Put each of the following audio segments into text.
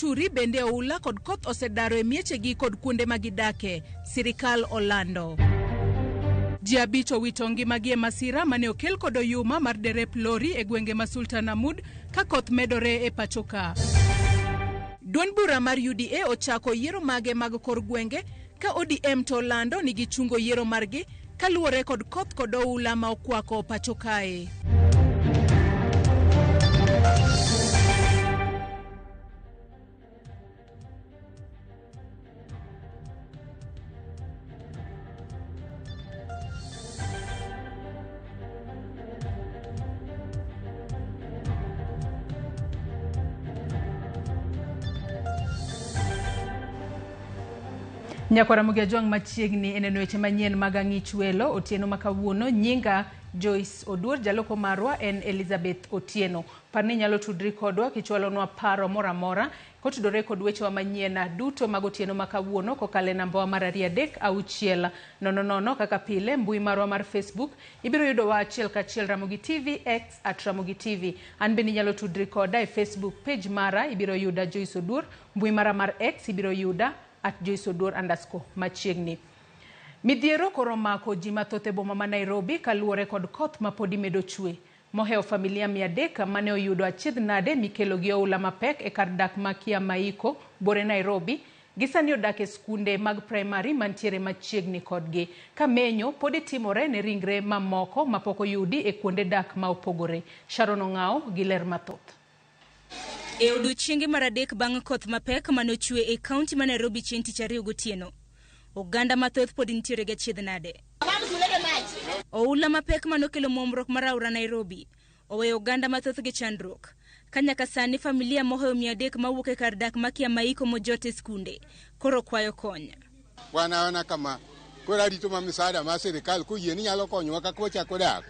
Turi bende oula kod koth osedaro e miechegi kod kuonde magidake, sirikal olando. Ji 5 owito ngimagi e masira mane okel kod oyuma mar derep lori e gwenge ma Sultanahmud ka koth medore e pachoka. Duond bura mar UDA ochako yiero mage mag kor gwenge ka ODM to lando ni gichungo yiero margi kaluwore kod koth kod oula ma okwako pachokae. Nyakora Mugiajwang machiegni eneno weche manyien mag ang'ich welo otieno makawuono. Nyinga Joyce Oduor, jaloko marwa en Elizabeth Otieno. Parni nyalo tudri kodwa kichwalonwa paro moramora kotudore kod wechewa manyien duto mag otieno makawuono kokale nambawa mar 33600 kaka pile. Mbui marwa mar Facebook ibiro yudo wa achiel kachiel Ramogi TV X @Ramogi TV. An bende nyalo tudri koda e Facebook page mara ibiro yuda Joyce Oduor. Mbui mara mar X ibiro yuda @JoyceOduor_ machiegni. Midhiero koro mako ji mathoth e boma ma Nairobi kaluwore kod koth ma podi medo chwe. Moheo familia 300 mane oyudo achiedh nade mikelo gi oula mapek e kar dak ma Kiamaiko, Bore Nairobi. Gisani odak e skunde mag primary mantiere machiegni kodgi. Ka menyo podi timore ne ringre mamoko mapok oyudi e kuonde dak ma opogore. Sharon Ong'ao gi ler mathoth. E odiechienge mar adek bang' koth mapek mane ochwe e kaunti ma Nairobi chieng' tich ariyo gotieno, oganda mathoth pod nitiere gi achiedh nade. Oula mapek mane okelo muomruok mar aora Nairobi oweyo oganda mathoth gi chandruok. Ka nyaka sani familia moheo 300 mawuok e kar dak ma Kiamaiko mojote skunde koro kwayo kony. Wanaona kama kora rito ma misaada ma sirikal koyie ni nyalo konyowa kaka wachako dak.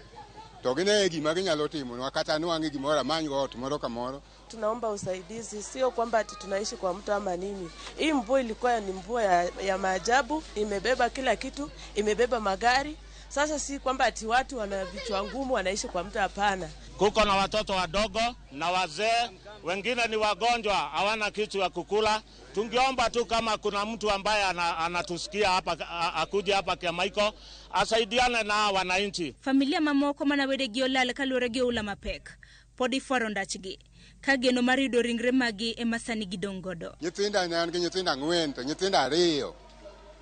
To gine gima ginyalo timo kata nuange gimora manyo ot moro kamoro. Tunaomba usaidizi, sio kwamba ati tunaishi kwa mtu ama nini. Hii mvua ilikuwa ni mvua ya maajabu, imebeba kila kitu, imebeba magari. Sasa si kwamba ati watu wana vichwa ngumu wanaishi kwa mtu, hapana. Kuko na watoto wadogo na wazee, wengine ni wagonjwa, hawana kitu ya kukula. Tungeomba tu kama kuna mtu ambaye anatusikia hapa akuje hapa Kiamaiko asaidiane na wananchi. Familia mamoko manawede giolala kaluwore gi oula mapek podi fwaro ndachgi ka geno mar yudo ringre magi e masani gidong' godo. Nyithinda ne nyithinda 4 to nyithinda 2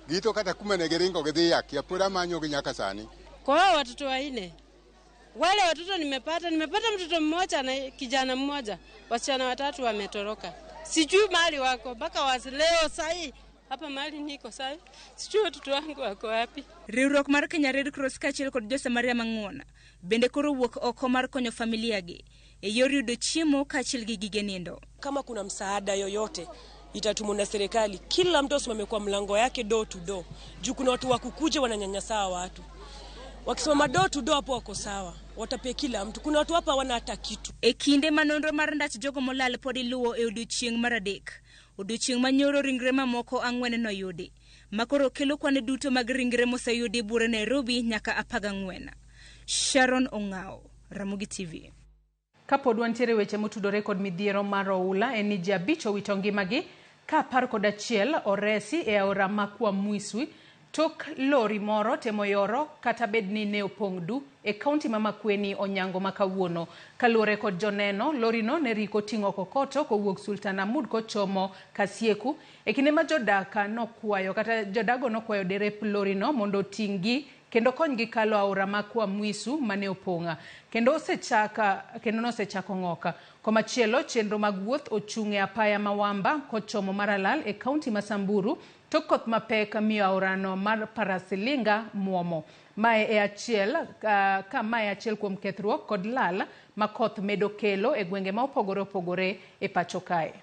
gito kata kuma ne giringo gidhi yakia pura manyo gi nyaka sani. Kwa watoto 4 wale watoto nimepata mtoto mmoja na kijana mmoja, wasichana 3 wametoroka. Sijui mahali wako mpaka leo sahi hapa mahali niko sahi sijui watoto wangu wako wapi. Riwruok mar Kenya Red Cross kaachiel kod Josamaria Mang'won bende koro wuok oko mar konyo familia gi e yor yudo chiemo kaachiel gi gige nindo. Kama kuna msaada yoyote itatumwa na serikali, kila mtu asimame kwa mlango yake door to door. Juu kuna watu wakukuja wananyanyasa watu. Wakisimama door to door hapo wako sawa, watapia kila mtu. Kuna watu hapa wana hata kitu. E kinde manonro mar ndach jogo molal podi luwo e odiechieng' mar adek. Odiechieng' manyoro ringre mamoko 4 noyudi. Makoro kelo kwane duto mag ringre moseyudi Bure Nairobi nyaka 14. Sharon Ong'ao, Ramogi TV. Kapod wantiere weche motudore kod midhiero mar oula en ni ji 5 owito ngimagi ka 11 oresi e aora ma Kiamaiko tok lori moro temo yoro kata bedni ne opong' du e kaunti ma Makueni Onyango makawuono. Kaluwore kod joneno, lori no ne riko ting'o kokoto kowuok Sultanahmud kochomo Kasieku. E kinde ma jodaka nokwayo kata jodago nokwayo derep lori no mondo ting'gi kendo konygi kalo aora ma Kiamaiko mane opong'a. Kendo nosechako ng'oka. Komachielo chenro mag wuoth ochung' e apaya Mawamba kochomo Maralal e kaunti ma Samburu. Tok koth mapek miyo aorano mar Parasilinga muomo. Mae e achiel kuom kethruok kod lal ma koth medo kelo e gwenge ma opogore e pacho kae.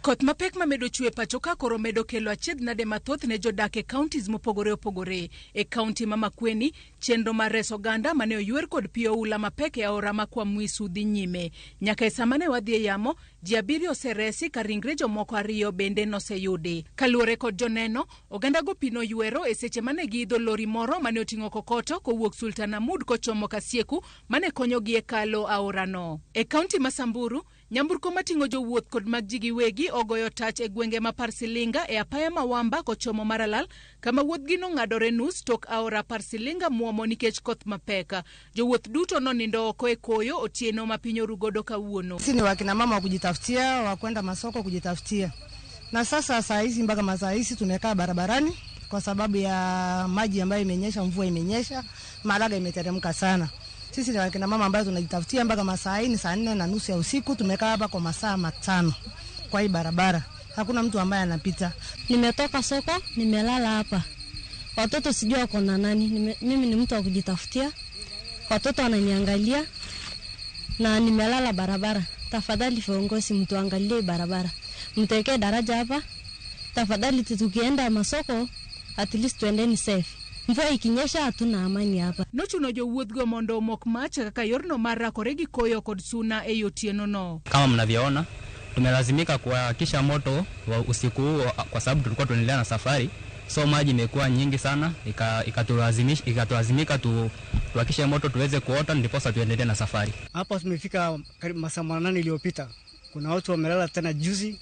Koth mapek ma medo chwe pachoka koro medo kelo achiedh nade mathoth ne jodak e counties mopogore. E kaunti ma Makueni, chenro mar reso oganda mane oywer kod pi oula mapek e aora ma Kiamaiko dhi nyime. Nyaka e sama ne wadhi e yamo, ji 7 oseresi ka ringre jomoko 2 bende noseyudi. Kaluwore kod joneno, oganda go pi noywero e seche mane giidho lori moro mane oting'o kokoto kowuok Sultanahmud kochomo Kasieku mane konyogi e kalo aorano. E kaunti ma Samburu, Nyamburko matingo jowuoth kod mag ji giwegi ogoyo tach e gwenge ma Parsilinga e apaya Mawamba kochomo Maralal kama wuodhgi nong'adore nus tok aora Parsilinga muomo nikech koth mapeka. Jowuoth duto nonindo oko e koyo otieno ma piny orugodo kawuono. Sisi ni wakina mama wa kujitafutia, wa kwenda masoko kujitafutia. Na sasa saa hizi mpaka masaa hizi tumekaa barabarani kwa sababu ya maji ambayo imenyesha, mvua imenyesha, malaga imeteremka sana. Sisi ni wakina mama ambao tunajitafutia mpaka masaa hii ni saa 4:30 ya usiku, tumekaa hapa kwa masaa 5 kwa hii barabara. Hakuna mtu ambaye anapita. Nimetoka soko, nimelala hapa. Watoto sijui wako na nani. Mimi ni mtu wa kujitafutia. Watoto wananiangalia na nimelala barabara. Tafadhali viongozi mtuangalie barabara. Mtawekee daraja hapa. Tafadhali tukienda masoko at least tuendeni safe. Mvua ikinyesha hatuna amani hapa. Nochuno jowuothgo mondo omok mach kaka yorno mar rakore gi koyo kod suna e otieno no. Kama mnavyoona tumelazimika kuhakisha moto wa usiku huu kwa sababu tulikuwa tunaendelea na safari. So maji imekuwa nyingi sana ikatulazimika tuhakishe moto tuweze kuota ndipo sasa tuendelee na safari. Hapa tumefika karibu masaa 8 iliyopita. Kuna watu wamelala tena juzi.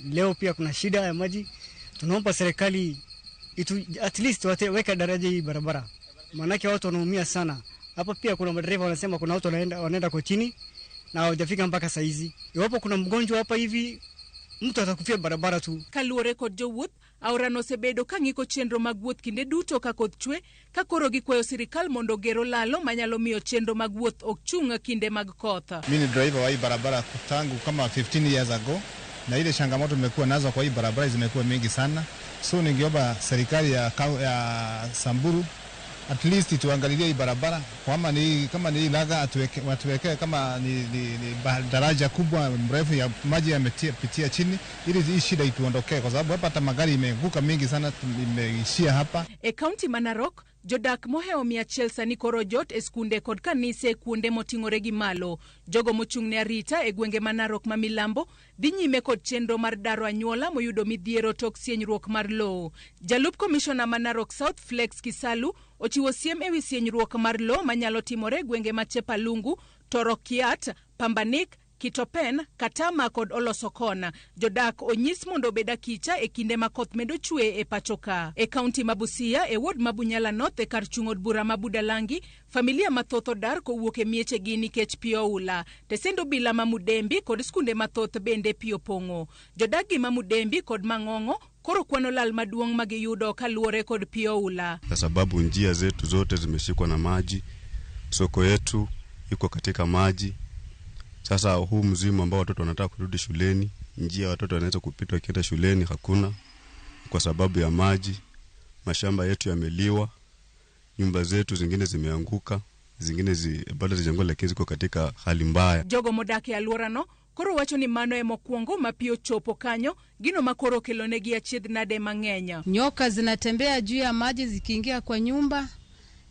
Leo pia kuna shida ya maji. Tunaomba serikali at least weka daraja hii barabara. Maana watu wanaumia sana. Hapa pia kuna madereva wanasema kuna watu wanaenda kotini na hawajafika mpaka saa hizi. Iwapo kuna mgonjwa hapa hivi mtu atakufia barabara tu. Kaluore kod jowuoth aorano osebedo kang'iko chenro mag wuoth kinde duto ka koth chwe ka koro gikwayo sirikal mondo gero lalo manyalo miyo chenro mag wuoth ok chung' kinde mag koth. Mimi ni driver wa hii barabara tangu kama 15 years ago na ile changamoto tumekuwa nazo kwa hii barabara zimekuwa mingi sana. So ningeomba serikali ya Samburu at least tuangalie hii barabara kama ni laga atuwekee kama ni daraja kubwa mrefu ya maji yamepitia chini ili hii shida ituondokee kwa sababu hapa hata magari imeanguka mingi sana imeishia hapa. E kaunti ma Narok jodak moheo 100 sani koro jot e skunde kod kanise kuonde moting'ore gi malo. Jogo mochung' ne arita e gwenge ma Narok ma milambo dhi nyime kod chenro mar daro anyuola moyudo midhiero tok sienyruok mar lowo. Jalup komishona ma Narok South Flex Kisalu ochiwo siem ewi sienyruok mar lowo manyalo timore gwenge ma Chepalungu, Torokiat, Pambanik, Kitopen, Katama kod Olosokona. Jodak onyis mondo beda kicha e kinde ma koth medo chwe e pachoka. E kaunti ma Busia e ward ma Bunyala North e kar chung' od bura ma Budalangi, familia mathoth odar kowuok e mieche gi nikech pi oula. Tesendo bila ma Mudembi kod skunde mathoth bende pi opong'o. Jodak gi ma Mudembi kod Mang'ong'o koro kwano lal maduong' magiyudo kaluore kod pi oula. Kwa sababu njia zetu zote zimeshikwa na maji, soko yetu iko katika maji. Sasa huu mzimu ambao watoto wanataka kurudi shuleni, njia watoto wanaweza kupita wakienda shuleni hakuna kwa sababu ya maji. Mashamba yetu yameliwa, nyumba zetu zingine zimeanguka, zingine bado zijengwa lakini ziko katika hali mbaya. Jogo modake aluorano koro wacho ni mano e mokwongo mapio chopo kanyo gino makoro kelonegi achiedh nade mang'enya. Nyoka zinatembea juu ya maji zikiingia kwa nyumba.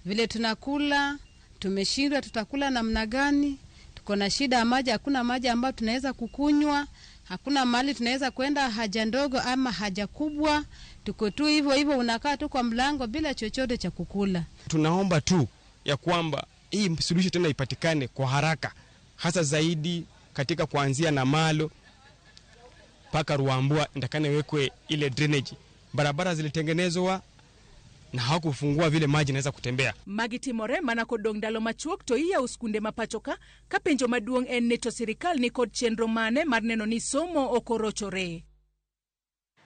Vile tunakula, tumeshindwa tutakula namna gani? Tuko na shida ya maji, hakuna maji ambayo tunaweza kukunywa, hakuna mahali tunaweza kwenda haja ndogo ama haja kubwa. Tuko tu hivyo unakaa tu kwa mlango bila chochote cha kukula. Tunaomba tu ya kwamba hii suluhisho tena ipatikane kwa haraka, hasa zaidi katika kuanzia na Malo paka Ruambua ndakane wekwe ile drainage. Barabara zilitengenezwa na hawakufungua vile maji naweza kutembea. Magitimore mana kodong ndalo machuok to iya uskunde mapachoka ka penjo maduong' en ni to sirikal ni kod chenro mane mar neno ni somo okorochore.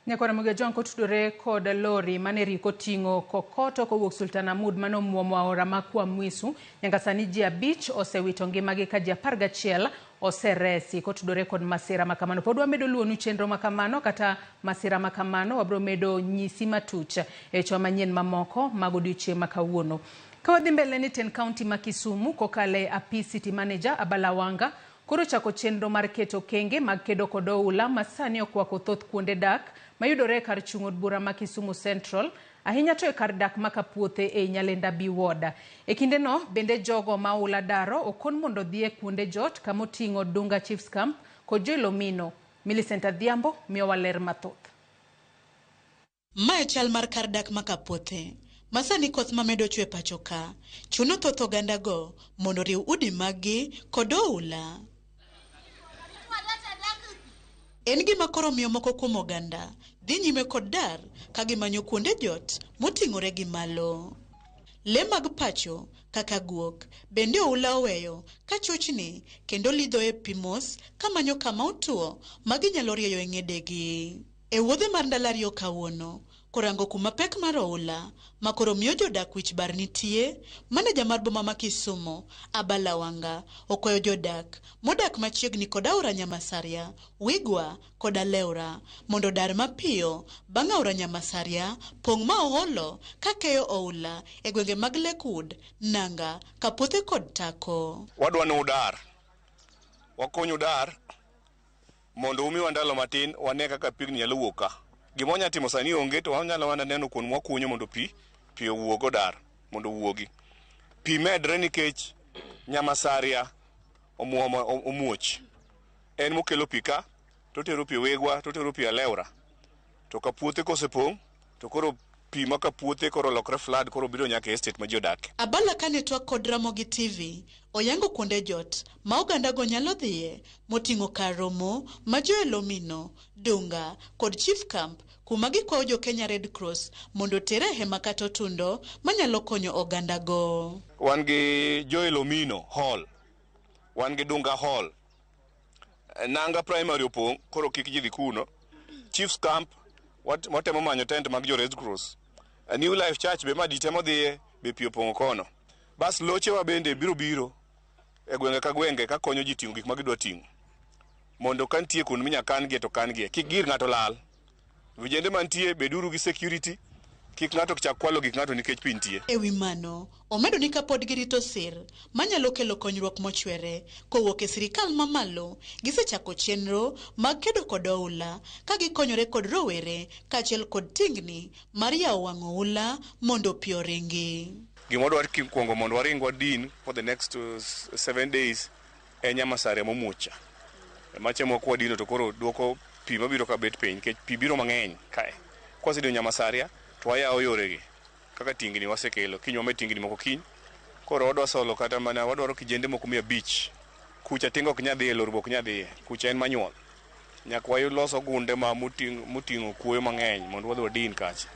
Nyakora muge John kotudore kod lori mane riko ting'o kokoto kowuok Sultan Mood mano muomo aora makwa Mwisu. Nyaka sani ji 5 osewito ngimagi ka ji 11 oseresi. Kotudore kod masira makamano pod wamedo luonu chenro makamano kata masira makamano wabro medo nyisi matuch e chwa manyien mamoko mag odiochieng' makawuono. Ka wadhi mbele ni Ten County ma Kisumu kokale apis city manager Abalawanga koro chako chenro mar keto kenge mag kedo kod oula masani okwako thoth kuonde dak mayudore kar chung' od bura ma Kisumu Central ahinya to e kar dak makapuothe e Nyalenda B Ward. E kinde no bende jogo ma oula daro okon mondo dhie kuonde jot kamoting'o Dunga Chiefs Camp kod Joilomino. Millicent Adhiambo miyo waler mathoth. Mae chal mar kar dak makapuothe masani koth mamedo chwe pachoka chuno thoth oganda go mondo riw udi magi kod oula. En gima koro miyo moko kuom oganda dhi nyime kod dar ka gimanyo kuonde jot moting'ore gi malo. Le mag pacho kaka guok bende oula oweyo ka chochni kendo lidho e pimos kamanyo kama otuo ma ginyalo rieyo e ng'edegi. E wuodhe mar ndalario kawuono, korango kuma pek mar oula ma koro miyo jodak wich bar nitie, maneja mar boma ma Kisumo, Abala Wanga, okwayo jodak modak machiegni kod aora Nyamasaria, Wigwa kod Aleura mondo dar mapiyo bang' aora Nyamasaria pong' ma oholo ka keyo oula e gwenge mag Lakewood, Nanga, Kapothe kod Tako. Wadwano udar. Wakonyo dar mondo umiwa ndalo matin wane kaka pigni nyalo wuok ka. Gima wanyalo timo sani onge to wanyalo neno kuon mwakunyo mondo pi owuogo dar mondo wuogi. Pi medre nikech Nyamasaria omuoch. En mokelo pi ka, totero pi Wigwa, totero pi Aleura. To Kapothe kosepong' to koro pi ma Kapothe koro lokre flood koro biro nyaka estate ma jodak. Abala kane twak kod Ramogi TV oyango kuonde jot ma oganda go nyalo dhiye moting'o kar romo ma Joelomino, Dunga kod Chief Camp kuma gikwayo jo Kenya Red Cross mondo tere hema kata otundo manyalo konyo oganda go. Wan gi Joelomino Hall, wan gi Dunga Hall, Nanga Primary opong' koro kik ji dhi kuno. Chief's Camp watemo manyo tent mag jo Red Cross. A New Life Church be madi temo dhiye be pi opong'o kono. Bas lochewa bende biro e gwenge ka gwenge ka konyo ji ting'o gik ma gidwa ting'o. Mondo ka nitie kuno minya kan gie to kan gie. Kik gir ng'ato lal. Vijende mantie beduru gi security. Kik ng'ato chak kwalo gik ng'ato nikech pi nitie. E wi mano, omedo ni kapod girito sir manyalo kelo konyruok mochwere kowuok e sirikal mamalo, gisechako chenro mag kedo kod oula ka gikonyore kod rowere kaachiel kod tingni mar yawo wang' oula mondo pi oringi. Gima wadwaro kuongo mondo waring wadin for the next 7 days e Nyamasaria momuocha. Mache moko wadino to koro duoko pi mabiro ka bet piny nikech pi biro mang'eny kae. Kwasedino Nyamasaria to wayawo yoregi kaka tingni wasekelo kinyome tingni moko kiny. Koro wadwa solo kata mana wadwaro kijende moko 100 kucha tingo ok nyadhi lor bok nyadhi kucha en manyuol. Nyaka waloso gunde ma muting'o kuoyo mang'eny mondo wadhi wadin kacha.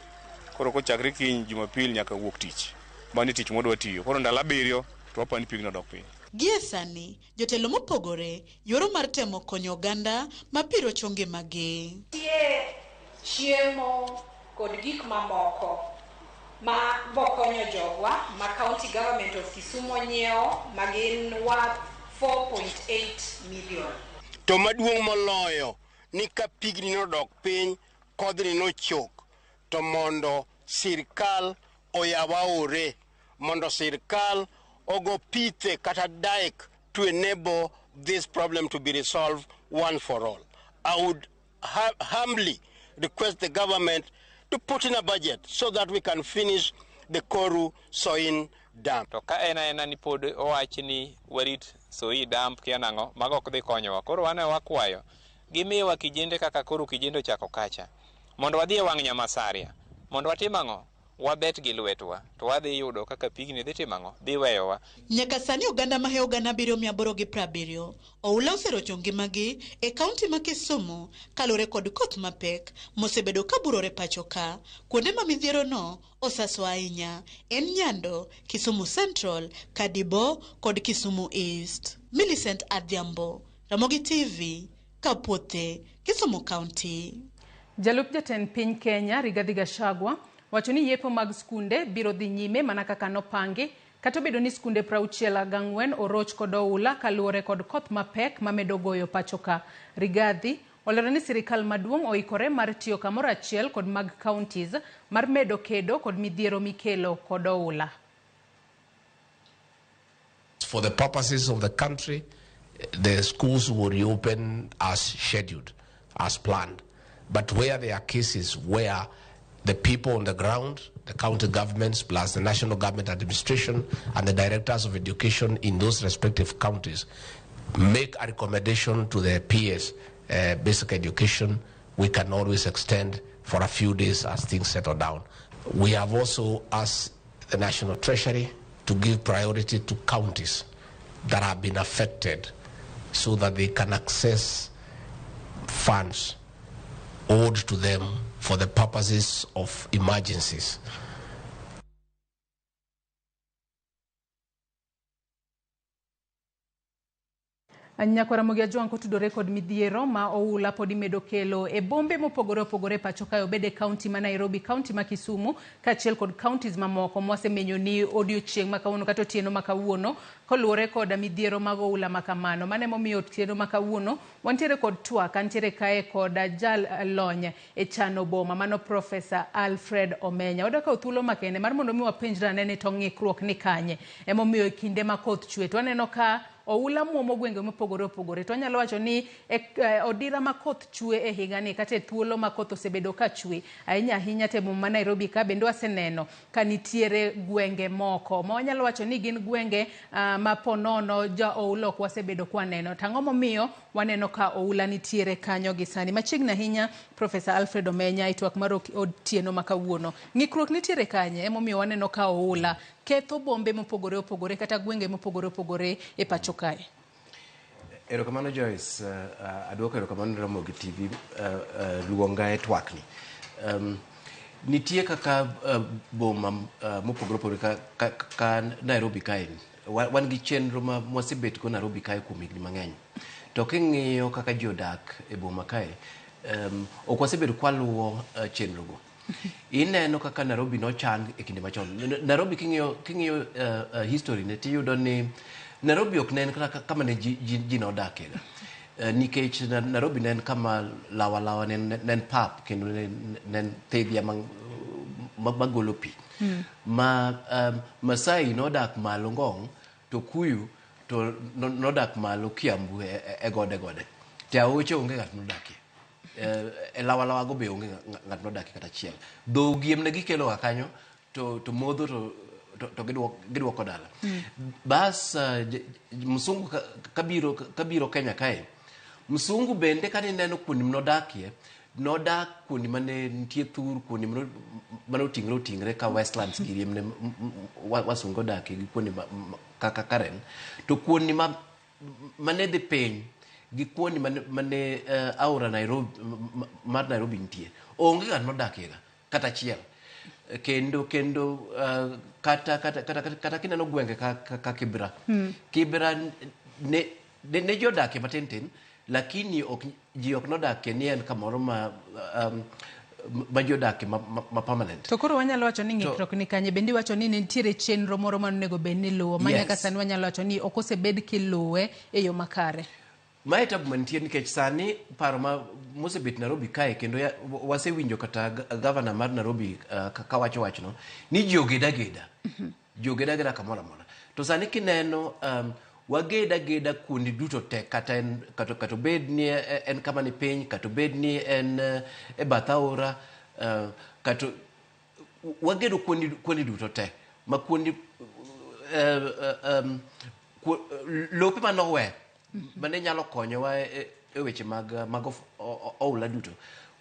Koro kochakre kiny Jumapil nyaka wuok tich. Mani tich modwa tiyo. Koro ndalo 7 to wapani pigno dok piny. Gie sani, jotelo mopogore yoro mar temo konyo oganda mapiro chonge magi. Tie chiemo kod gik mamoko ma bokonyo jogwa ma County Government of Kisumu nyiewo magin worth 4.8 million. To maduong' moloyo ni ka pigni nodok piny kodhni nochok to mondo sirkal oyawa ore mondo sirkal ogo pithe kata daik to enable this problem to be resolved one for all. I would humbly request the government to put in a budget so that we can finish the Koru Soin Dam. To ka ena ni pod owach ni warit Soi Dam kia nang'o mago ok dhi konyowa. Koro wane wakwayo gimiwa kijende kaka koro kijende ochako kacha mondo wadhi e wang' Nyamasaria mondo watim ang'o wabet gi lwetwa to wadhi yudo kaka pigni dhi timo ang'o dhi weyowa. Nyaka sani oganda ma oganda 770 oula oserocho ngimagi e kaunti ma Kisumu kalore kod koth mapek mosebedo kaburore pacho ka kuonde ma midhiero no osaso ahinya en Nyando, Kisumu Central, Kadibo kod Kisumu East. Millicent Adhiambo, Ramogi TV, Kapothe, Kisumu County. Jalup jatend piny Kenya Rigathi Gachagua wacho ni yepo mag skunde biro dhi nyime mana kaka nopangi kata obedo ni skunde 64 oroch kod oula kaluwore kod koth mapek mamedo goyo pacho ka. Rigathi olero ni sirikal maduong' oikore mar tiyo kamoro achiel kod mag counties mar medo kedo kod midhiero mikelo kod oula. For the purposes of the country, the schools will reopen as scheduled, as planned. But where there are cases where the people on the ground, the county governments plus the national government administration and the directors of education in those respective counties make a recommendation to the PS, basic education, we can always extend for a few days as things settle down. We have also asked the National Treasury to give priority to counties that have been affected so that they can access funds owed to them for the purposes of emergencies. Nyakwara Mugia Jwang kotudore kod midhiero ma oula podi medo kelo e bombe mopogore opogore pacho kae obede county ma Nairobi, county ma Kisumu, kachiel kod counties mamoko mwasemenyo ni odiochieng' ma kawuono kata otieno ma kawuono koluwore kod midhiero mag oula ma kamano. Mane momiyo otieno ma kawuono wantiere kod twak antiere kae kod jal lony e chano boma mano Professor Alfred Omenya. Oda ka thuolo makende mar mondo mi wapenjra nene to ng'ikruok ni kanye. Emomiyo kinde ma koth chwe to aneno ka oula muomo gwenge mopogore opogore. To anyalo wacho ni odira ma koth chwe e higa ni kata thuolo ma koth osebedo ka chwe ahinya ahinya te boma ma Nairobi ka bende waseneno ka nitiere gwenge moko ma wanyalo wacho ni gin gwenge ma ponono ja oula ok wasebedo kwa neno. Tang'o momiyo waneno ka oula nitiere kanyo gi sani. Machiegni ahinya Professor Alfred Omenya e twak mar otieno ma kawuono. Ng'ikruok nitiere kanye emomiyo waneno ka oula ketho bombe mopogore opogore kata gwenge mopogore opogore e pacho kae. Erokamano Joyce, aduoko erokamano Ramogi TV luonga e twakni. Nitie kaka boma mopogore opogore ka Nairobi kae. Wan gi chenro ma mwasebet go Nairobi kae kuom higni mang'eny. To king'iyo kaka ji odak e boma kae, ok wasebedo kwaluwo chenro go. Ineno kaka Nairobi nochan e kinde machon. Nairobi king'iyo history ne tiyudo ni Nairobi ok nen kama ne ji nodake ga. Nikech Nairobi nen kama lawa nen pap kendo nen thedhia magolo pi. Masai nodak malo Ngong to Kuyu to nodak malo Kiambu e gode. Te aoche onge ng'at nodakie. E lawa go be onge ng'at nodakie kata achiel. Dho giem ne gikelo ga kanyo to modho to gidwoko dala. Bas msungu kabiro Kenya kae. Msungu bende kani neno kuonde nodakie, nodak kuonde mane nitie thur, kuonde mane otingre ka Westlands giri mane wasungo dakie gi kuonde kaka Karen. To kuonde mane dhi piny gi kuonde mane aora Nairobi mar Nairobi nitie. Onge ng'at modakie ga kata achiel. Kendo kata kineno gwenge ka Kibra. Kibra ne jodakie matin lakini ji ok nodakie ni en kamoro ma jodakie ma permanent. To koro wanyalo wacho ni ng'ikruok ni kanye bende wacho ni nitiere chenro moro ma onego bed ni luwo manya ka sani wanyalo wacho ni ok osebed kiluwe e yo makare. Mae tabu mantie nikech sani paro mosebet Nairobi kae kendo wasewinjo kata governor mar Nairobi ka wachno ni ji ogeda kamoro amora. To sani kineno wageda kuonde duto te kata bed ni en kama ni piny kata bed ni en e bath aora kata wagedo kuonde duto te ma kuonde lope manowe mane nyalo konyowa e weche mag oula duto.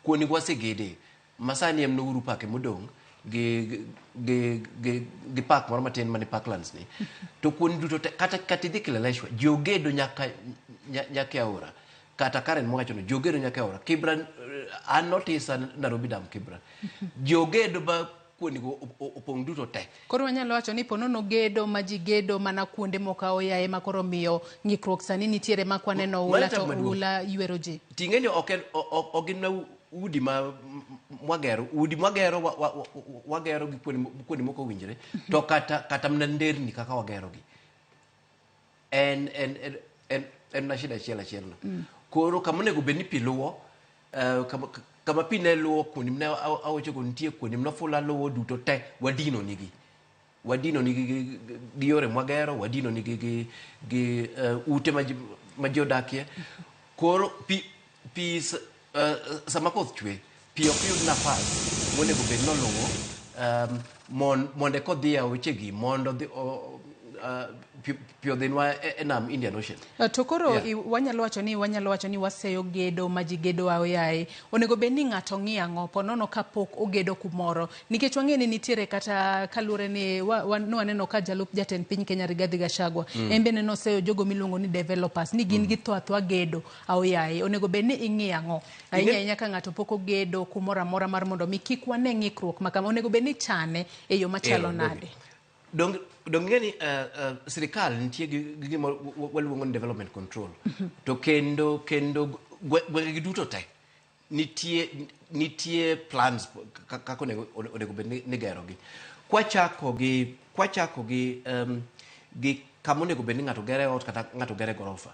Kuonde wasegede masani em nouru pake modong gi park moro matin mani Parklands ni. To kuonde duto kata idhi Kileleshwa jogedo nyaka aora kata Karen mwacho no jogedo nyaka aora. Kibra an notisa Nairobi Dam Kibra jogedo ba kuonde opong duto te. Koro wanyalo wacho ni ponono gedo majigedo mana kuonde moka oyae makoro miyo ng'ikruok sani nitiere makwaneno ula to ula ywero ji. Ting'eni ogin udi mwagero gi kuonde moko winjre to kata mna nderni kaka wagero gi en na shida achiel no. Koro kama onego bed ni pi luwo kama pi ne luwo kuonde mne aoche go nitie kuonde mne fula luwo duto te wadino nigi gi yore mwagero, wadino nigi gi ute ma ji odakie. Koro pi sama koth chwe pi ok yud nafas monego bed noluwo monde kodhi aoche gi mondo dhinwa enam Indian Ocean. To koro wanyalo wacho ni waseyo gedo maji gedo aoyaye. Onego bed ni ng'ato ng'iyo ang'o ponono kapok ogedo kumoro. Nikech wang'e ni nitiere kata kalure ni waneno ka jalup jatend piny Kenya Rigathi Gachagua. Embe neno seyo jogo miluongo ni developers ni gin githo athwa gedo aoyaye. Onego bed ni ing'iyo ang'o. Ahinya ka ng'ato pok ogedo kumoro amora mar mondo mi kik wane ng'ikruok makama. Onego bed ni chane e yo machalo nade. Dong ngeni sirikal nitie gi waluongo ni development control. To kendo gwenge duto te nitie plans kako onego bed ni gero gi. Kwachako gi kama onego bed ni ng'ato gere ot kata ng'ato gere gorofa.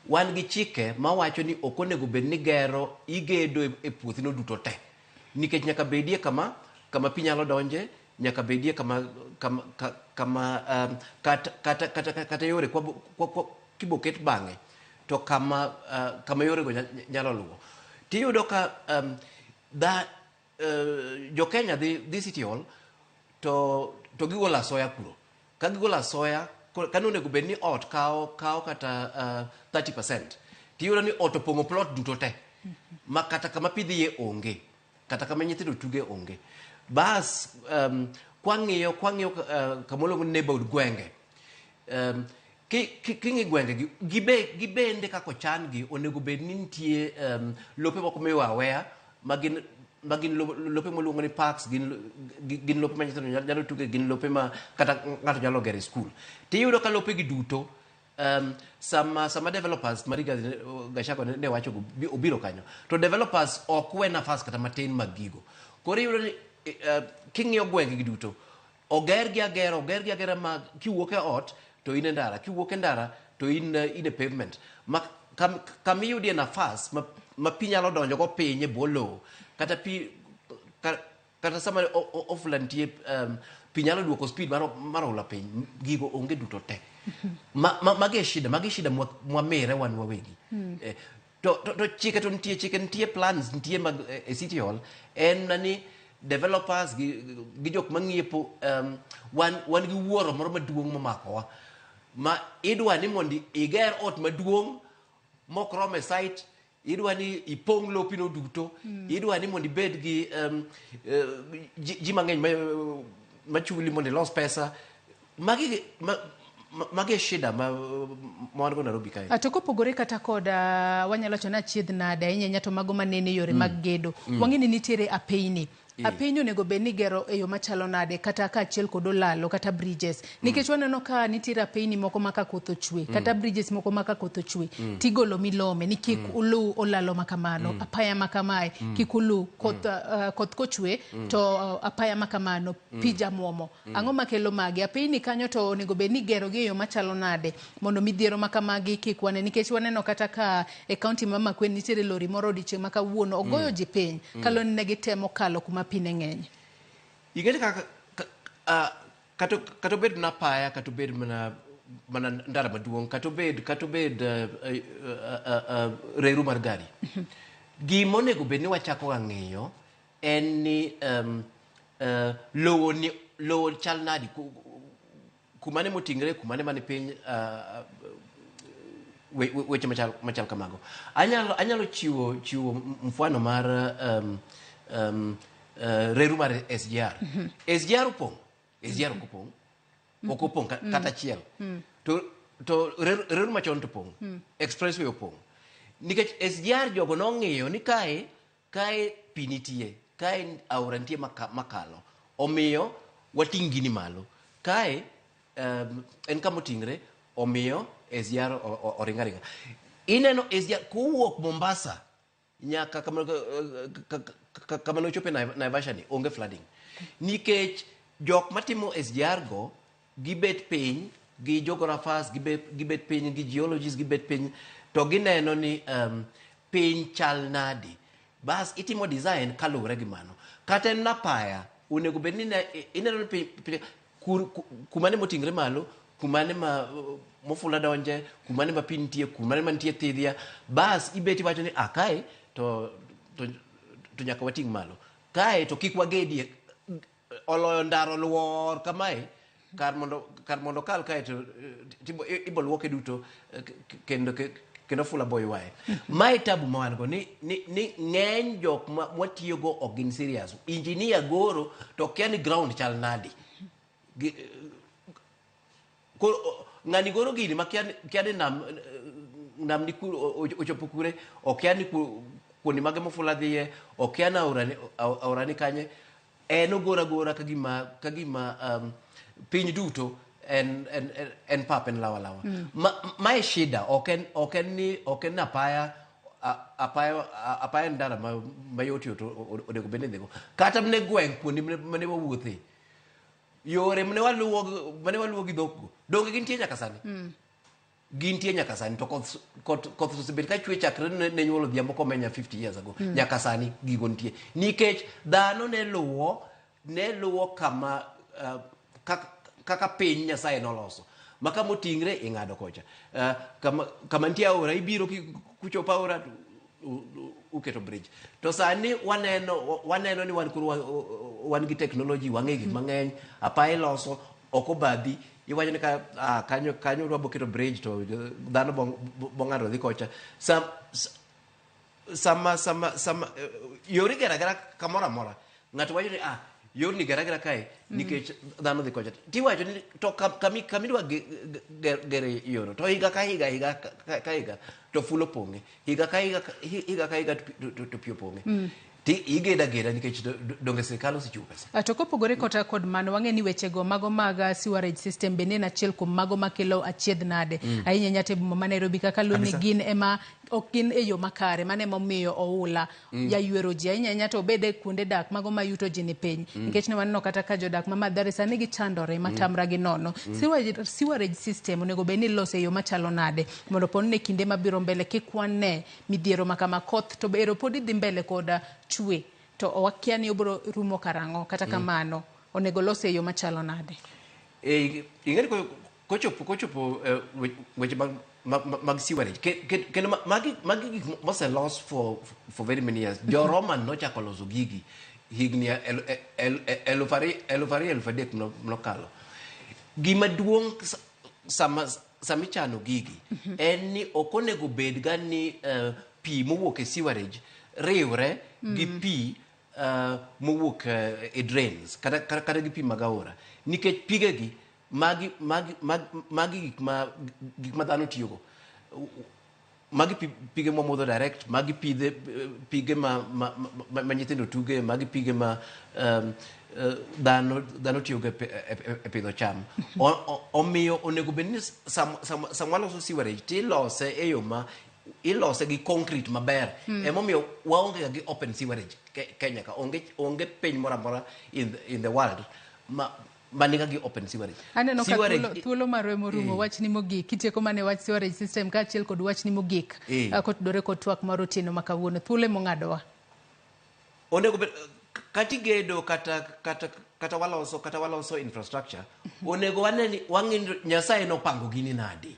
Wan gi chike mawacho ni ok onego bed ni igedo e puothino duto te. Nikech nyaka bedie kama pi nyalo donje, nyaka bedie kata yore kiboket bang'e to kama yore go nyalo luwo. Tiyudo ka jo Kenya dhi City Hall to gigolo asoya kuro. Ka gigolo asoya kano onego bed ni ot kawo kata 30%. Tiyudo ni ot opong'o plot duto te. Ma kata kama pi dhiye onge. Kata kama nyithindo tuge onge. Bas kwang'iyo kamoluongo ni neighborhood gwenge. King'i gwenge gibende kako chan gi onego bed ni nitie lope moko miyo aweya magin lope moluongo ni parks, gin lope ma nyithindo nyalo tuge, gin lope ma kata ng'ato nyalo gere skul. Tiyudo ka lope gi duto sama developers Rigathi Gachagua ne wacho obiro kanyo to developers ok we nafas kata matin mag gigo. Koro iyudo ni king'iyo gwenge gi duto oger gi agera ma kiwuok e ot to in e ndara, kiwuok e ndara to in e pavement. Kama iyudie nafas ma pi nyalo donjo go piny e bwo lowo kata sama ofula nitie pi nyalo duoko speed mar oula piny, gigo onge duto te. Magi shida mwamire wan wawegi. To chike nitie plans nitie mag City Hall en ni developers gi jok mang'iepo wan gi wuoro moro maduong' mamakowa ma idwa ni mondo iger ot maduong' mok rome site, idwa ni ipong' lopino duto, idwa ni mondo ibed gi ji mang'eny machuli mondo ilos pesa. Magi shida ma wan go Nairobi kae. To kopogore kata kod wanyalo wacho na chiedh nade ahinya to mago manene yore mag gedo. Wang'e ni nitiere apeyni. Apeyni onego bed ni gero e yo machalo nade kata ka achiel kod olalo kata bridges. Nikech waneno ka nitiere apeyni moko ma ka koth ochwe kata bridges moko ma ka koth ochwe tigolo milome ni kik ulu olalo makamano, apaya makamae kik ulu koth kochwe to apaya makamano pija muomo. Ang'o makelo magi? Apeyni kanyo to onego bed ni gero gi e yo machalo nade mondo midhiero makamagi kik wane. Nikech waneno kata ka e kaunti ma Makueni nitiere lori moro odiochieng' ma kawuono ogoyo ji piny kaloni ne gitemo kalo kuma pine ng'eny. Igeni kato bed na paya, kato bed mana ndara maduong', kato bed reru mar gari. Gima onego bed ni wachako ng'iyo en ni lowo chal nadi, kumane motingre, kumane mani piny, weche machal kamago. Anyalo chiwo mfano mar reru mar SGR. SGR opong'. SGR ok opong' kata achiel. To reru machon to opong'. Expressway opong'. Nikech SGR jogo nong'iyo ni kae pi nitie, kae aora nitie makalo. Omiyo wating' gini malo. Kae en kama otingre, omiyo SGR oringa. Ineno SGR kowuok Mombasa nyaka kama nochope Naivasha ni onge flooding. Nikech jok matimo SGR go gibet piny gi geographers, gibet piny gi geologists, gibet piny to gineno ni piny chal nadi. Bas itimo design kaluwre gi mano. Kata en napaya onego bed ni ineno ni kumane motingre malo, kumane mofula donje, kumane ma pi nitie, kumane mantie thidhia. Bas ibeti wacho ni akae to nyaka wating' malo. Kae to kik wagedie oloyo ndaro luor kamae kar mondo kal kae to ibo luoke duto kendo fula boy wae. Mai tabu mawan go ni ng'eny jok mwatiyo go ok gin serious. Engineer goro to kia ni ground chal nadi. Ng'ani goro gini ma kia ni nam ni ochopo kure, okia ni kuoni mage mofula dhiye, okia na aurani kanye, ogora kagima piny duto en pap en lawa. Mae shida, oken ni apaya ndara mayoti odego bende dhego. Kata mne gweng kuoni mane wawuothe. Yore mane waluwo gi dhokgo. Donge gintie nyaka sani? Gintie nyaka sani. To koth osebet ka chwe chakre ne nyuolo dhiambo komenya 50 years ago. Nyaka sani gigo nitie. Nikech dhano ne luwo kama kaka piny Nyasaye noloso. Maka motingre ing'ado kocha. Kama nitie aora ibiro kuchopo aora uketo bridge. To sani waneno ni wan gi technology wang'e gik mang'eny, apa iloso ok obadhi, iwacho ni ka kanyo rwabo keto bridge to dhano bong'ado dhi kocha. Sama yori gara kamoro amora. Ng'ato wacho ni yorni gara kae nikech dhano dhi kocha. Tiwacho ni to kamidwa gere yoro to higa ka higa to fulo pong'e. Higa ka higa to pio pong'e. Igeda nikech donge sirkal osechiwo pesa. To kopogore kod mano wang'e ni wechego mago mag sewerage system bende en achiel kuom mago makelo achiedh nade ahinya nyate boma ma Nairobi kaka loni gin ema ok gin e yo makare mane momiyo oula yayuero ji ahinya nyate obede kuonde dak mago mayuto ji ni piny nikech ne waneno kata ka jodak ma Mathare sani gichandore matamra gi nono. Sewerage system onego bed ni lose yo machalo nade mondo poni ne kinde mabiro mbele kik wane midhiero makama koth to bero podi dhi mbele koda chwe to wakia ni obro rumo karango kata kamano onego lose yo machalo nade. Ing'eni kochopo weche mag sewerage kendo magi mose lost for very many years. Jo Roman nochako loso gigi higni 2000 nokalo. Gima duong' samichano gigi en ni okonego bed ga ni pi mowuok e sewerage riwre gi pi mowuok e drains kata gi pi mag aora nikech pigegi magi gik ma dhano tiyogo. Magi pige ma modho direct, magi pige ma nyithindo tuge, magi pige ma dhano tiyogo e pidho cham. Omiyo onego bed ni sama loso sewerage tilose e yo ma ilose gi concrete maber. Emomiyo waonge gi open sewerage Kenya ka onge piny moro amora in the world maniga gi open sewerage. Aneno ka thuolo marwe morumo wach ni mogik kitieko mane wach sewerage system ka achiel kod wach ni mogik kotudore kod twak mar otieno makawuono thuolo mong'adowa. Onego bed kati gedo kata waloso infrastructure onego wang'e Nyasaye nopango gini nadi.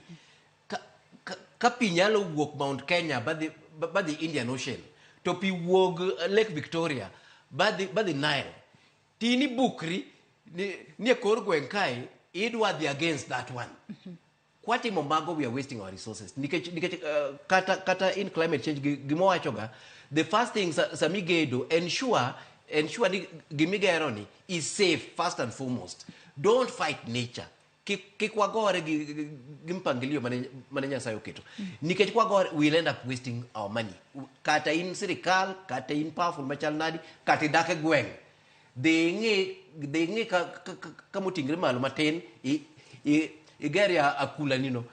Ka pi nyalo wuok Mount Kenya badhi Indian Ocean to pi wuog Lake Victoria badhi Nile tini bukri ni kor gweng kae idwa dhi against that one. Kwatimo mago we are wasting our resources nikech kata in climate change gimowachoga the first thing sami gedo ensure ni gimigero ni is safe first and foremost. Don't fight nature. Kik wagore gi mpangilio mane Nyasaye oketo. Nikech kwagore we'll end up wasting our money. Kata in sirikal, kata in powerful machal nadi, kata idake gweng. Ding'e ka motingre malo matin igeri akula nino.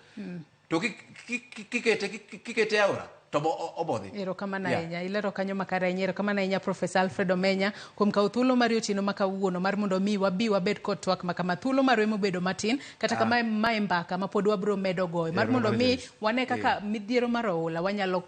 To kikete aora to obodhi. Erokamano ahinya. Ilero kanyo makare ahinya. Erokamano ahinya Profesa Alfred Omenya kuom kawo thuolo mar otieno makawuono mar mondo mi wabed kod twak makama thuolo marwe mobedo matin kata kama mae mbaka ma pod wabro medo goyo mar mondo mi wane kaka midhiero mar oula wanyalo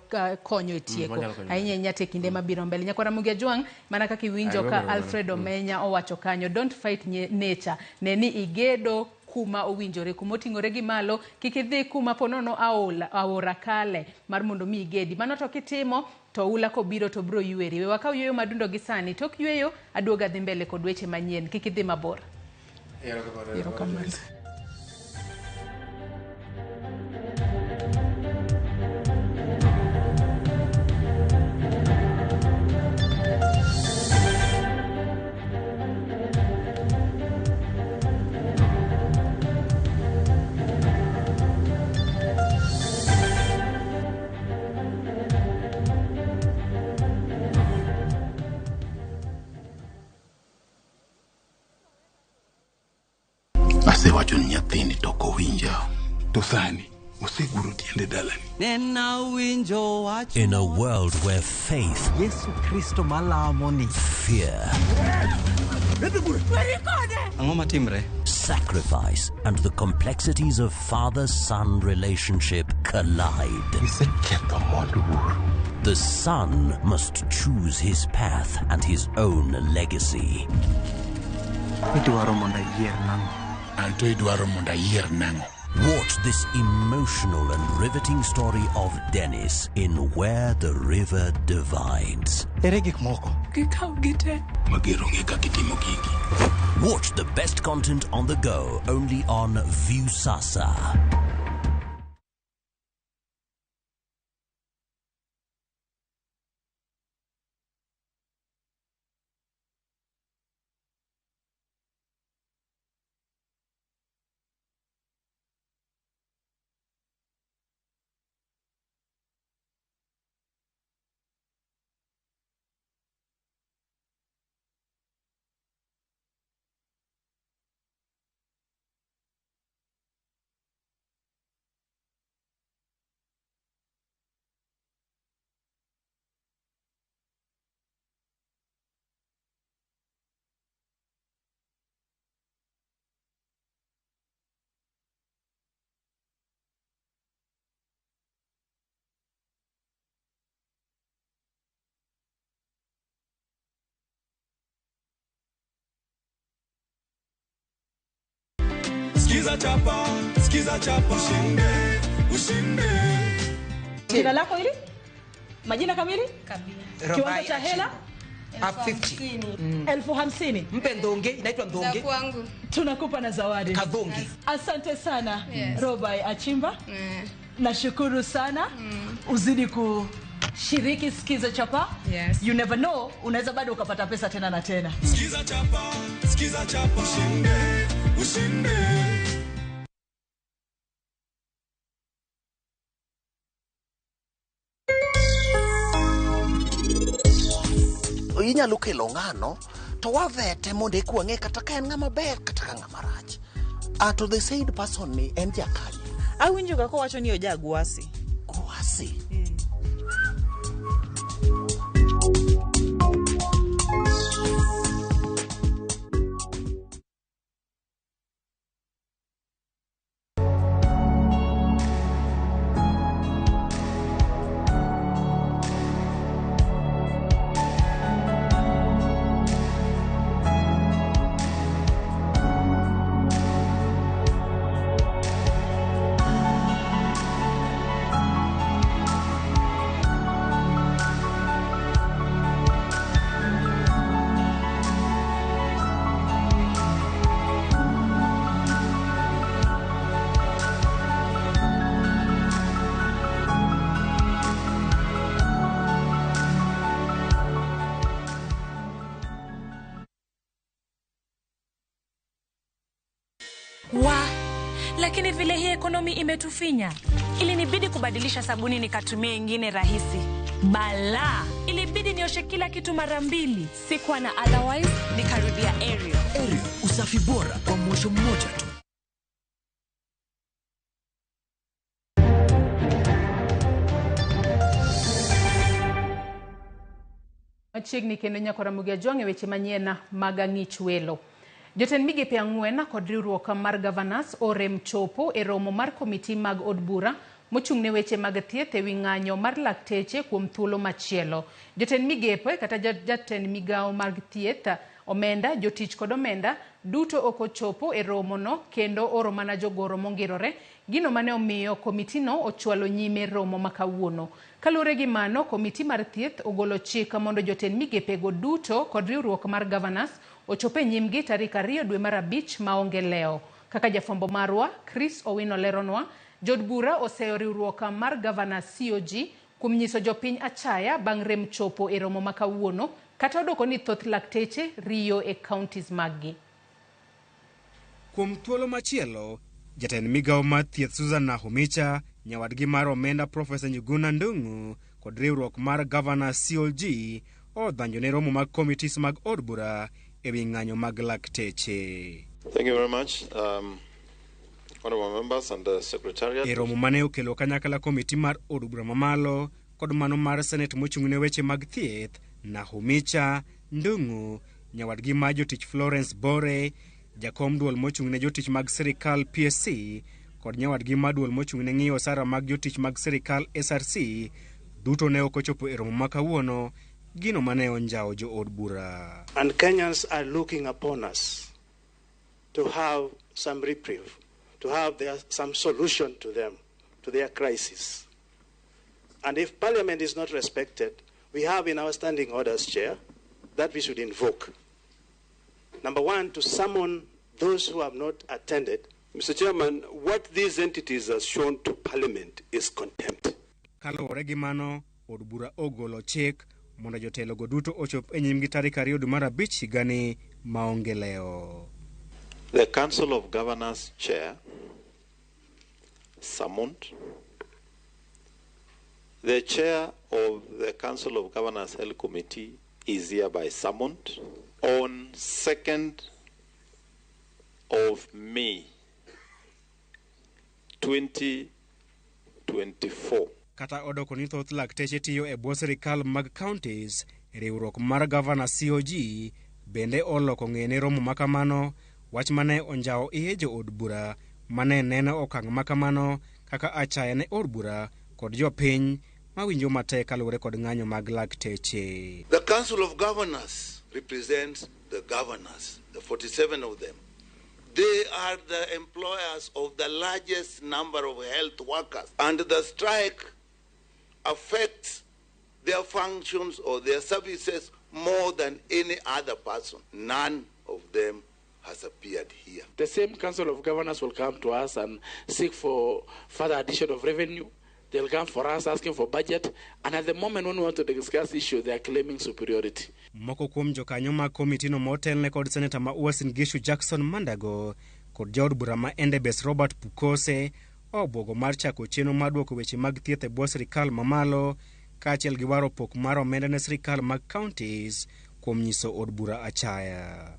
konyo e tieko ahinya nyate kinde mabiro mbele. Nyakora Mugia Jwang mana kaka iwinjo ka Alfred Omenya owacho kanyo don't fight nature. Neni igedo kuma owinjore kuma oting'ore gi malo kik idhi kuma ponono aora kale mar mondo mi igedi. Mano to kitimo to ula kobiro to bro yueri. We wakaw yueyo madundo gi sani tok yueyo aduoga dhi mbele kod weche manyien kik idhi mabor. Erokamano. Asewacho ni nyathini toko winja. To thani, oseguro tiende dalani. In a world where faith, fear, sacrifice, and the complexities of father-son relationship collide, the son must choose his path and his own legacy. Watch this emotional and riveting story of Dennis in Where the River Divides. Watch the best content on the go only on Viusasa. Skiza chapa, ushinde. Jina lako hili? Majina kamili? Kabila. Kiwango cha hela? 50. 50,000. Mpe ndonge, inaitwa ndonge. Za kwangu. Tunakupa na zawadi. Kadhongi. Asante sana, Robai Achimba. Nashukuru sana. Uzidi kushiriki Skiza Chapa. You never know, unaweza bado ukapata pesa tena na tena. Skiza chapa, ushinde. Inyalo kelo ng'ano to wavete mondo ekuang'e kata ka en ng'ama ber kata ka ng'ama rach. To the said person ni en jakali. Awinjo kako wacho ni oja Gwasi. Gwasi? Lakini vile hii ekonomi imetufinya, ilinibidi kubadilisha sabuni nikatumia ingine rahisi. Bala, ilibidi nioshe kila kitu mara 2. Sikuwa na otherwise, nikarudia Ariel. Ariel, usafi bora kwa mwosho mmoja tu. Machiegni kendo nyakora mugia jonge weche manyien mag ang'ich welo. Jotend migepe 4 kod riwruok mar governors orem chopo e romo mar komiti mag od bura mochung'ne weche mag thieth e wi ng'anyo mar lakteche kuom thuolo machielo. Jotend migepe kata jatend migao mag thieth omenda, jotich kod omenda duto okochopo e romono kendo oro mana jogoro mongirore, gino mane omiyo komitino ochwalo nyime romo makawuono. Kalure gi mano, komiti mar thieth ogolo chik mondo jotend migepego duto kod riwruok mar governors ochope nyimgi tarik 2 dwe mar 5 maonge leo. Kaka jafombo marwa Chris Owino leronwa, jod bura oseo riwruok mar governors COG kuom nyiso jopiny achaya bang' rem chopo e romo makawuono, kata odoko ni thoth lakteche riyo e counties maggi. Kuom thuolo machielo, jatend migawo mar thieth Susan Nakhumicha, nyawadgi mar omenda Professor Njuguna Ndung'u kod riwruok mar governors COG odhanjo ne romo mag committees mag od bura e wi ng'anyo mag lakteche. Thank you very much. Honorable members and the secretariat. E romo mane okelo kanyakla komiti mar od bura mamalo kod mano mar Senate mochung'ne weche mag thieth, Nakhumicha, Ndung'u, nyawadgi mar jotich Florence Bore, jakom duol mochung'ne jotich mag sirikal PSC kod nyawadgi mar duol mochung'ne ng'iyo osara mag jotich mag sirikal SRC duto ne okochopo e romo makawuono, gino mane onjao jo od bura. And Kenyans are looking upon us to have some reprieve, to have some solution to them, to their crisis. And if Parliament is not respected, we have in our standing orders, Chair, that we should invoke. Number one, to summon those who have not attended. Mr. Chairman, what these entities have shown to Parliament is contempt. Kalore gi mano, od bura ogolo chik mondo jotelo go duto ochop e nyimgi tarik 2 dwe mar 5 higani maonge leo. The Council of Governors Chair summoned. The Chair of the Council of Governors Health Committee is hereby summoned on 2nd of May 2024. Kata odoko ni thoth lakteche tiyo e bwo sirikal mag counties, riwruok mar governors COG bende oloko ng'ene romo makamano, wach mane onjao iye jo od bura mane neno okang' makamano kaka achaya ne od bura kod jopiny mawinjo matek kalure kod ng'anyo mag lakteche. The Council of Governors represents the governors, the 47 of them. They are the employers of the largest number of health workers, and the strike affects their functions or their services more than any other person. None of them has appeared here. The same Council of Governors will come to us and seek for further addition of revenue. They'll come for us asking for budget, and at the moment when we want to discuss issue, they are claiming superiority. Moko kuom jokanyo mag komitino motelne kod Senator ma Uasin Gishu Jackson Mandago kod jaod bura ma Endebess Robert Pukose obwogo mar chako chenro mar duoko weche mag thieth e bwo sirikal mamalo kaachiel gi waro pok mar omenda ne sirikal mag counties kuom nyiso od bura achaya.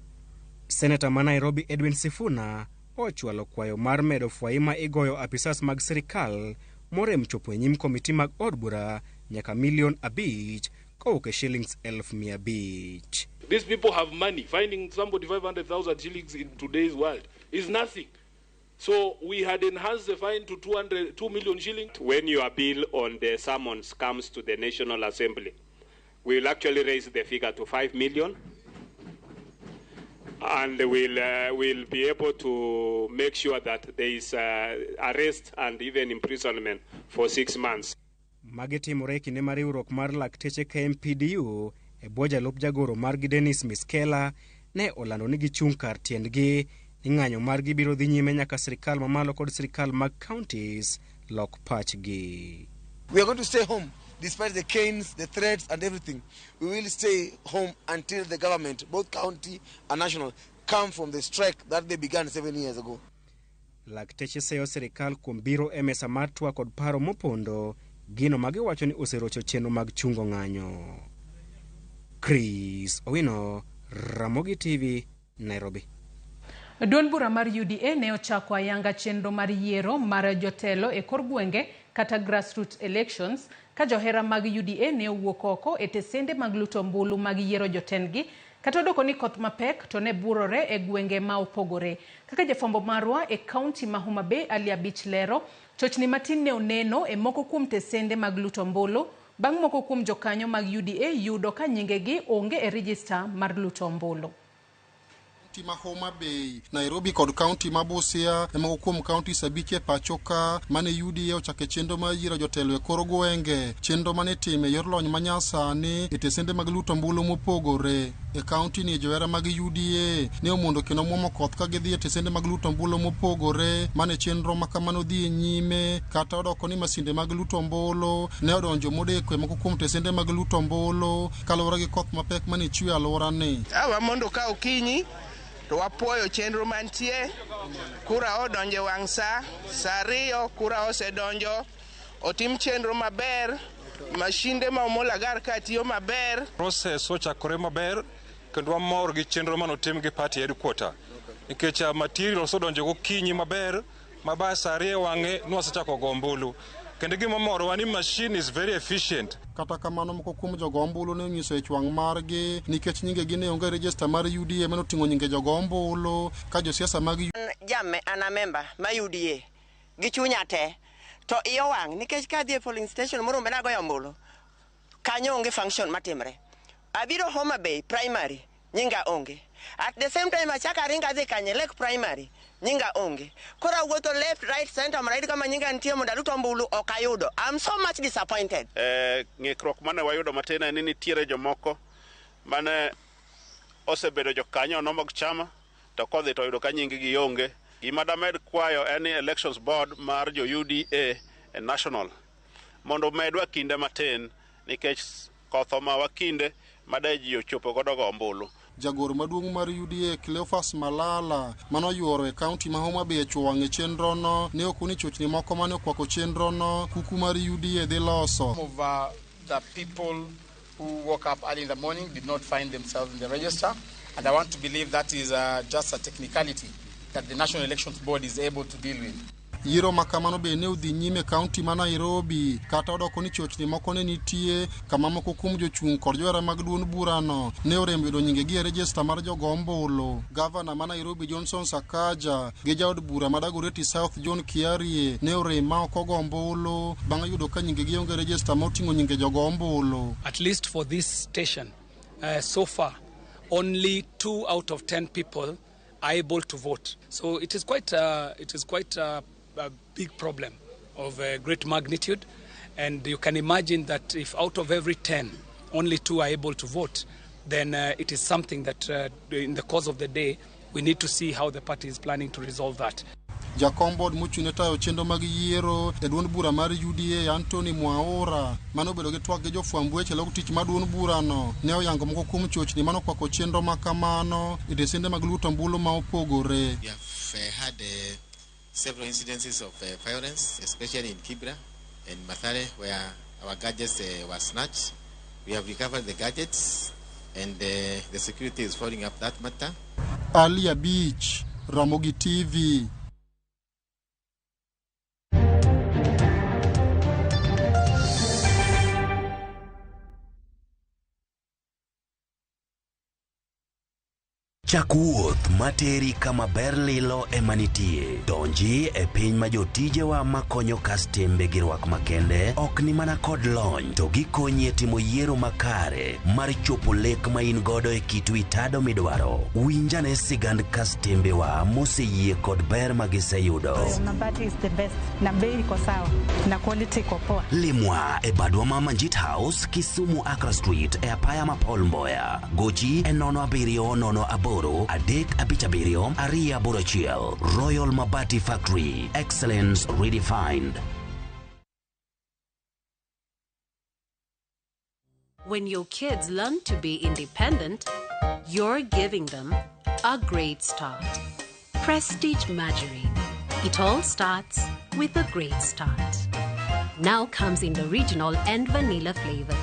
Senator ma Nairobi Edwin Sifuna ochwalo kwayo mar medo fwai ma igoyo apisas mag sirikal morem chopo e nyim komiti mag od bura nyaka $1 million kowuok e shillings 500,000. These people have money. Finding somebody 500,000 shillings in today's world is nothing. So we had enhanced the fine to 2 million shillings. When your bill on the summons comes to the National Assembly, we will actually raise the figure to 5 million. And we'll be able to make sure that there is arrest and even imprisonment for 6 months. Magitimore kinde mar riwruok mar lakteche KMPDU e bwo jalup jagoro margi Dennis Miskela ne olando ni gichung' kar tiendgi ni ng'anyo margi biro dhi nyime nyaka sirikal mamalo kod sirikal mag counties lok pachgi. We are going to stay home despite the canes, the threats and everything. We will stay home until the government, both county and national, come from the strike that they began 7 years ago. Lakteche seyo sirikal kuom biro e mesa mar twak kod paro mopondo, gino magiwacho ni oserocho chenro mag chungo ng'anyo. Chris Owino, Ramogi TV, Nairobi. Duond bura mar UDA ne ochako ayanga chenro mar yiero mar jotelo e kor gwenge kata grassroots elections ka johera mag UDA ne owuok oko e tesende mag luto ombulu mag yiero jotendgi kata odoko ni koth mapek to ne burore e gwenge ma opogore. Kaka jafombo marwa e kaunti ma Homa Bay Ali Abich lero, chochni matin ne oneno e moko kuom tesende mag luto ombulu bang' moko kuom jokanyo mag UDA yudo ka nyingegi onge e register mar luto ombulu. County ma Homa Bay, Nairobi kod County ma Busia ema kuom counties abiche pachoka mane UDA ochake chenro ma yiero jotelo e kor gwenge, chenro mane time yor lony manyasani e tesende mag luto ombulu mopogore. E county ni johera mag UDA ne omondo kendo muomo koth ka gidhi e tesende mag luto ombulu mopogore mane chenro makamano dhi e nyime, kata odoko ni masinde mag luto ombulu ne odonjo modeko e moko kuom tesende mag luto ombulu kaluwore gi koth mapek mane chwe alwora ni. Awa mondo ka okinyi to wapuoyo chenro mantie, kura odonje wang' sa 2 kura osedonjo, otim chenro maber, mashinde ma omola gar ka tiyo maber. Process ochakore maber kendo wamor gi chenro manotim gi party headquarter. Nikech material osodonjo gokinyi maber, mabaya sa 2 wang'e nwasechako go ombulu. Kendo gima moro wani machine is very efficient. Kata kamano moko kuom jogo ombulu ne onyiso e chwang' margi nikech nyinge gi ne onge register mar UDA mano ting'o nyinge jogo ombulu ka josiasa mag jamme ana member ma UDA gi chunya te to iyo wang' nikech ka dhi e polling station moro mena goyo ombulu kanyo onge function matimre. Abiro Homa Bay primary nyinga onge. At the same time achaka ringa dhi kanye Lake primary nyinga onge. Kora wuotho left right center right kama nyinga nitie mondo aluto ombulu okayudo. I'm so much disappointed. Ng'ikruok mane wayudo matin en ni nitiere jomoko mane osebedo jokanyo no mag chama to kodhi to yudo ka nying gi onge. Gima damed kwayo en ni elections board mar jo UDA national mondo medwa kinde matin nikech kotho ma wakinde made ji ochopo godo go ombulu. Jagoro maduong' mar UDA Cleophas Malala mano yuoro e county ma Homa Bay chwang' e chenro no ne okuni chochni moko mane okwako chenro no kuku mar UDA dhi loso. Some of the people who woke up early in the morning did not find themselves in the register, and I want to believe that is just a technicality that the National Elections Board is able to deal with. Yiero makamano be ne udhi nyime county ma Nairobi, kata odoko ni chochni moko ne nitie kama moko kuom jochung' kod johera mag duond burano ne orem yudo nyinge gi e register mar jogo ombulu. Governor ma Nairobi Johnson Sakaja gi jaod bura ma Dagoretti South John Kiarie ne orem ma ok ogo ombulu bang' yudo ka nyinge gi onge register moting'o nyinge jogo ombulu. At least for this station, so far, only 2 out of 10 people are able to vote. So it is quite a big problem of great magnitude, and you can imagine that if out of every 10 only 2 are able to vote, then it is something that in the course of the day we need to see how the party is planning to resolve that. Jakombod muchune tayo chendo mag yiero e duond bura mar UDA Anthony Mwaura mano bedo gi twak gi jofwamb weche log tich mar duond burano ne oyango moko kuom chochni mano kwako chenro makamano e desende mag luto ombulu ma opogore. We have had several incidences of violence, especially in Kibra and Mathare, where our gadgets were snatched. We have recovered the gadgets, and the security is following up that matter. Alia Beach, Ramogi TV. Chak wuoth materi kama ber lilo emanitie. Donji e piny ma jotijewa makonyo kastembe gi rwak makende ok ni mana kod lony to gikonyi e timo yiero makare mar chopo lek ma in godo e kitu itado midwaro. Winjane sigand kastembewa moseyie kod ber ma giseyudo. Nambati is the best. Na bei iko sawa. Na quality iko poa. Limwa e badwa ma Manjit House, Kisumu Accra Street e apaya ma Paul Mboya. Gochi e 070 Adek Abichabirio, Aria Burachiel, Royal Mabati Factory, excellence redefined. When your kids learn to be independent, you're giving them a great start. Prestige Margarine. It all starts with a great start. Now comes in the original and vanilla flavor.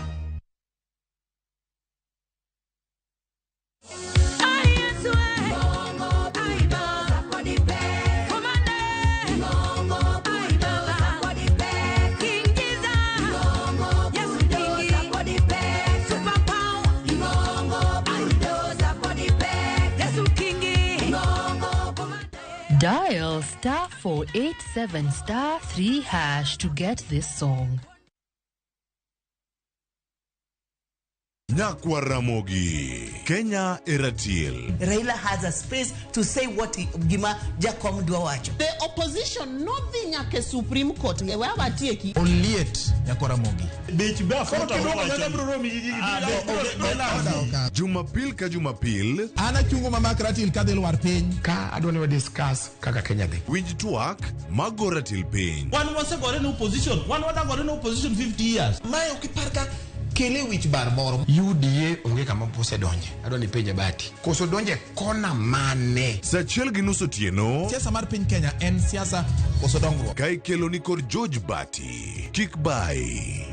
Dial *487*3# to get this song. Nyakwa Ramogi, Kenya Eratiel. Raila has a space to say what Gima Jacom Duawacho. The opposition, nothing like Supreme Court. Onliet, Nyakwa Ramogi. Jumapil ka Jumapil. Ana chungo mama Ratil kadel war piny. Ka adwani wa discuss kaka Kenya dhi. Winj twak magoratil piny. One was a gotten opposition. One was a gotten opposition 50 years. Mayo kiparka kele wich bar moro. UDA onge kama pose donje. Adwani penja bati. Koso donje kona mane. Sachiel gi nus otieno. Siasa mar piny Kenya en siasa koso dongruok. Kai kelo ni kod George Bati. Kik bai.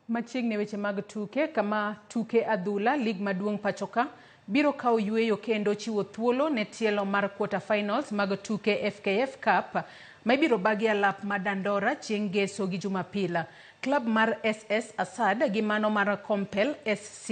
Machiegni weche mag tuke kama tuke adhula lig maduong' pachoka biro kawo yueyo kendo chiwo thuolo ne tielo mar quarter finals mag tuke FKF Cup ma ibiro bagi alap ma Dandora chieng' Ngeso gi Jumapil. Klab mar SS Asad gi mano mar Compel SC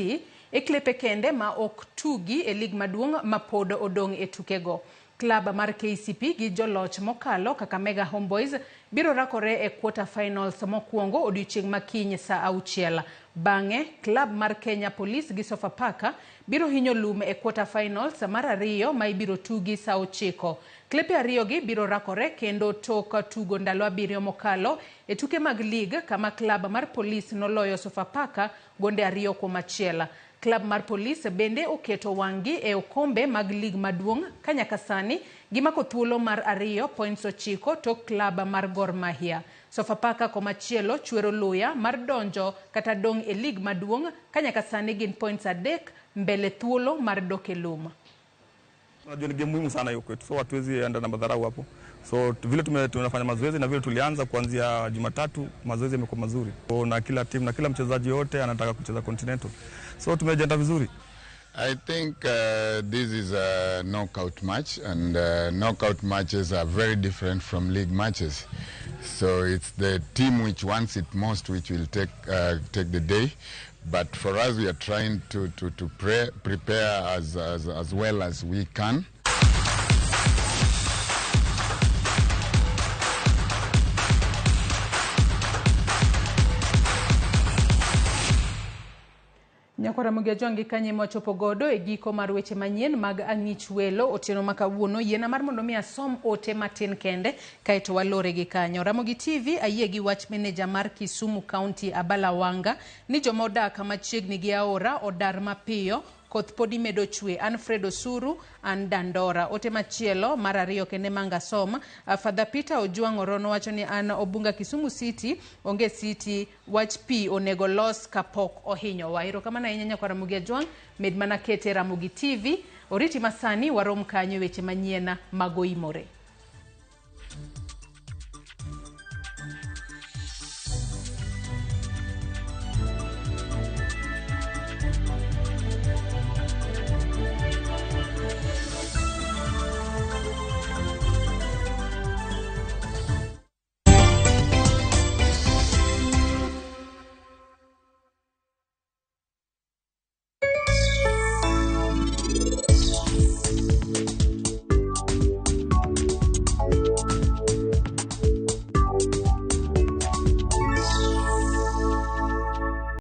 e klepe kende ma ok tugi e lig maduong' ma pod odong' e tukego. Klab mar KCP gi joloch mokalo Kakamega Homeboys biro rakore e quarter finals mokwongo odiochieng' makiny saa 6. Bang'e klab mar Kenya Police gi Sofapaka biro hinyo lum e quarter finals mar ariyo ma ibiro tugi saa 9. Klepe ariyo gi biro rakore kendo tok tugo ndalo 7 mokalo e tuke mag lig kama klab mar Police noloyo Sofapaka gonde 2-1. Klab mar Police bende oketo wangi e okombe mag lig maduong' kanyaka sani gimako thuolo mar 2 points 9 tok klab mar Gor Mahia. Sofapaka komachielo chwero luya mar donjo kata dong' e lig maduong' kanyaka sani gin points 3 mbele thuolo mar dokelum. Unajua ni game muhimu sana hiyo kwetu, so hatuwezi enda na madharau hapo. So vile tunafanya mazoezi na vile tulianza kuanzia Jumatatu, mazoezi yamekuwa mazuri. Na kila timu na kila mchezaji yote anataka kucheza Continental. So tumejiandaa vizuri. I think this is a knockout match, and knockout matches are very different from league matches. So it's the team which wants it most which will take the day. But for us, we are trying to prepare as well as we can. Nyakora Mugiajongi kanye mochopo godo e giko mar weche manyien mag ang'ich welo otieno makawuono yiena mar mondo mi asom ote matin kende kaeto walore gi kanyo. Ramogi TV ayie gi wach manager mar Kisumu County Abala Wanga ni jomodak machiegni gi aora odar mapiyo koth podi medo chwe. Alfredo Suru an Dandora. Ote machielo mar ariyo kende manga soma. Father Peter Ojuang Orono wacho ni an obunga Kisumu City onge city wach pi onego los kapok ohinyo wa. Erokamano inyanya kwa Ramogi Ajuang med mana kete Ramogi TV oriti masani warom kanyo weche manyiena magoimore.